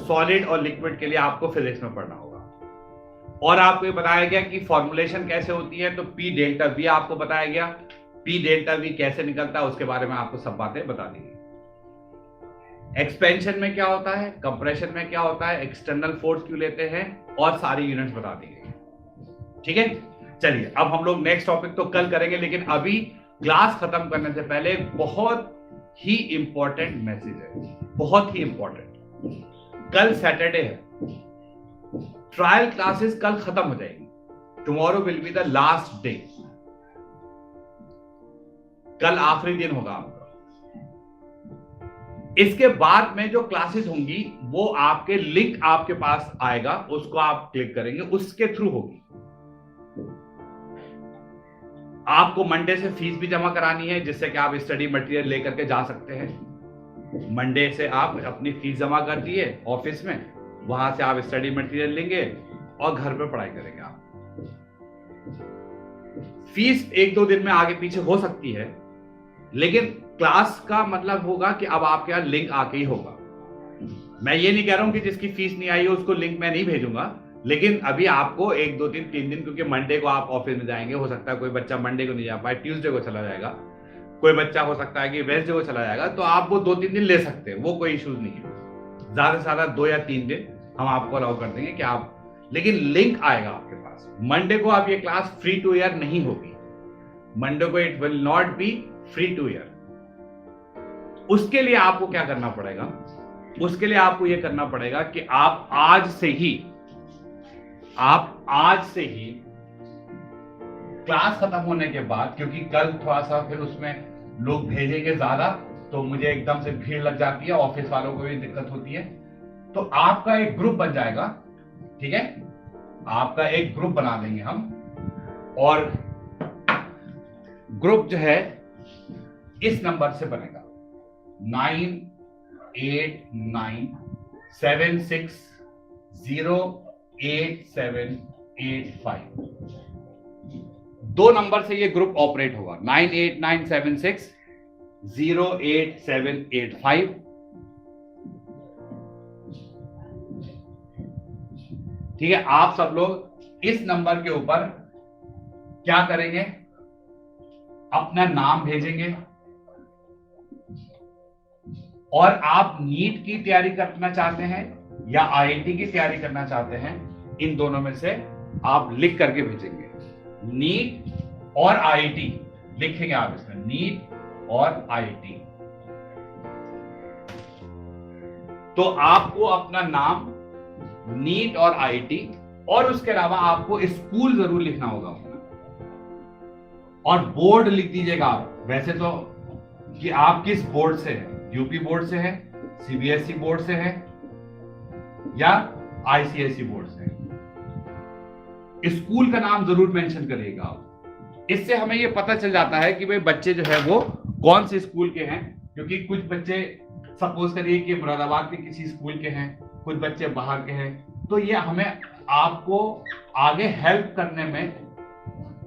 सॉलिड और लिक्विड के लिए आपको फिजिक्स में पढ़ना होगा। और आपको ये बताया गया कि फॉर्मुलेशन कैसे होती है, तो पी डेल्टा वी आपको बताया गया। पी डेल्टा वी कैसे निकलता है उसके बारे में आपको सब बातें बता दी गई। एक्सपेंशन में क्या होता है, कंप्रेशन में क्या होता है, एक्सटर्नल फोर्स क्यों लेते हैं, और सारी यूनिट्स बता दी गई। ठीक है। चलिए अब हम लोग नेक्स्ट टॉपिक तो कल करेंगे, लेकिन अभी क्लास खत्म करने से पहले बहुत ही इंपॉर्टेंट मैसेज है, बहुत ही इंपॉर्टेंट। कल सैटरडे है, ट्रायल क्लासेस कल खत्म हो जाएगी। Tomorrow will be the last day. कल आखिरी दिन होगा आपका। इसके बाद में जो क्लासेस होंगी वो आपके लिंक आपके पास आएगा, उसको आप क्लिक करेंगे, उसके थ्रू होगी। आपको मंडे से फीस भी जमा करानी है, जिससे कि आप स्टडी मटेरियल लेकर के जा सकते हैं। मंडे से आप अपनी फीस जमा कर दिए ऑफिस में, वहां से आप स्टडी मटेरियल लेंगे और घर पे पढ़ाई करेंगे। आप फीस 1-2 दिन में आगे पीछे हो सकती है, लेकिन क्लास का मतलब होगा कि अब आपके यहाँ लिंक आके ही होगा। मैं ये नहीं कह रहा हूं कि जिसकी फीस नहीं आई है उसको लिंक मैं नहीं भेजूंगा, लेकिन अभी आपको 1-2 दिन 3 दिन, क्योंकि मंडे को आप ऑफिस में जाएंगे, हो सकता है कोई बच्चा मंडे को नहीं जा पाए, ट्यूसडे को चला जाएगा, कोई बच्चा हो सकता है कि वेडनेसडे को चला जाएगा, तो आप वो 2-3 दिन ले सकते हैं, वो कोई इश्यूज नहीं है। ज्यादा से ज्यादा 2 या 3 दिन हम आपको अलाउ कर देंगे कि आप, लेकिन लिंक आएगा आपके पास। मंडे को आप ये क्लास फ्री टू ईयर नहीं होगी। मंडे को it will not be free two year. उसके लिए आपको क्या करना पड़ेगा? उसके लिए आपको यह करना पड़ेगा कि आप आज से ही क्लास खत्म होने के बाद, क्योंकि कल थोड़ा सा फिर उसमें लोग भेजेंगे ज्यादा, तो मुझे एकदम से भीड़ लग जाती है, ऑफिस वालों को भी दिक्कत होती है। तो आपका एक ग्रुप बन जाएगा। ठीक है, आपका एक ग्रुप बना देंगे हम, और ग्रुप जो है इस नंबर से बनेगा 9897608785। 2 नंबर से ये ग्रुप ऑपरेट होगा, 9897608785। ठीक है। आप सब लोग इस नंबर के ऊपर क्या करेंगे? अपना नाम भेजेंगे, और आप नीट की तैयारी करना चाहते हैं या आईआईटी की तैयारी करना चाहते हैं, इन दोनों में से आप लिख करके भेजेंगे। नीट और आईआईटी लिखेंगे आप इसमें, नीट और आईआईटी। तो आपको अपना नाम, नीट और आईआईटी, और उसके अलावा आपको स्कूल जरूर लिखना होगा अपना, और बोर्ड लिख दीजिएगा आप। वैसे तो कि आप किस बोर्ड से हैं, यूपी बोर्ड से है, सीबीएसई बोर्ड से है, या आईसीएसई बोर्ड से। स्कूल का नाम जरूर मेंशन करिएगा आप, इससे हमें ये पता चल जाता है कि भाई बच्चे जो है वो कौन से स्कूल के हैं, क्योंकि कुछ बच्चे सपोज करिए कि मुरादाबाद के किसी स्कूल के हैं, कुछ बच्चे बाहर के हैं, तो ये हमें आपको आगे हेल्प करने में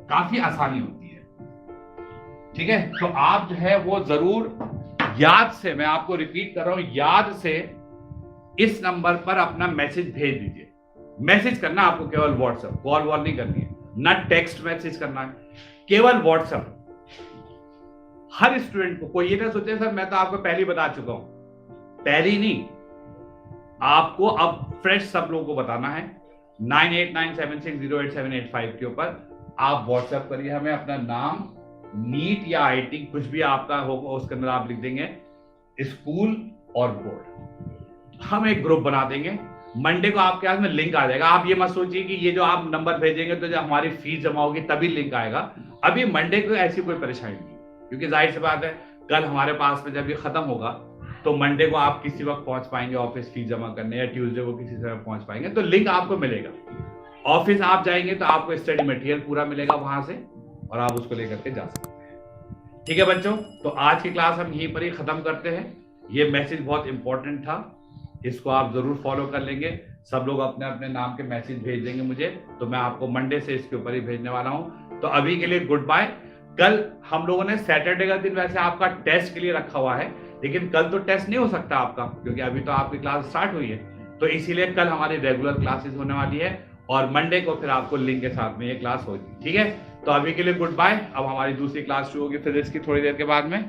काफी आसानी होती है। ठीक है, तो आप जो है वो जरूर याद से, मैं आपको रिपीट कर रहा हूं, याद से इस नंबर पर अपना मैसेज भेज दीजिए। मैसेज करना आपको केवल व्हाट्सएप, कॉल वॉल नहीं करनी है, ना टेक्स्ट मैसेज करना है, केवल व्हाट्सएप। हर स्टूडेंट को, कोई ये ना सोचे सर मैं तो आपको पहले ही बता चुका हूं, पहले नहीं, आपको अब फ्रेश सब लोगों को बताना है। 9897608785 के ऊपर आप व्हाट्सएप करिए हमें अपना नाम, नीट या आईटी कुछ भी आपका होगा उसके अंदर आप लिख देंगे, स्कूल और बोर्ड। हम एक ग्रुप बना देंगे, मंडे को आपके हाथ में लिंक आ जाएगा। आप ये मत सोचिए कि ये जो आप नंबर भेजेंगे तो जब हमारी फीस जमा होगी तभी लिंक आएगा, अभी मंडे को ऐसी कोई परेशानी नहीं, क्योंकि जाहिर सी बात है कल हमारे पास में जब ये खत्म होगा तो मंडे को आप किसी वक्त पहुंच पाएंगे ऑफिस फीस जमा करने, या ट्यूसडे को किसी समय पहुंच पाएंगे, तो लिंक आपको मिलेगा। ऑफिस आप जाएंगे तो आपको स्टडी मटेरियल पूरा मिलेगा वहां से, और आप उसको लेकर के जा सकते हैं। ठीक है बच्चों, तो आज की क्लास हम यहीं पर ही खत्म करते हैं। ये मैसेज बहुत इंपॉर्टेंट था, इसको आप जरूर फॉलो कर लेंगे। सब लोग अपने अपने नाम के मैसेज भेज देंगे मुझे, तो मैं आपको मंडे से इसके ऊपर ही भेजने वाला हूं। तो अभी के लिए गुड बाय। कल हम लोगों ने सैटरडे का दिन वैसे आपका टेस्ट के लिए रखा हुआ है, लेकिन कल तो टेस्ट नहीं हो सकता आपका, क्योंकि अभी तो आपकी क्लास स्टार्ट हुई है, तो इसीलिए कल हमारी रेगुलर क्लासेस होने वाली है, और मंडे को फिर आपको लिंक के साथ में ये क्लास होगी। ठीक है, तो अभी के लिए गुड बाय। अब हमारी दूसरी क्लास शुरू होगी फिजिक्स की थोड़ी देर के बाद में।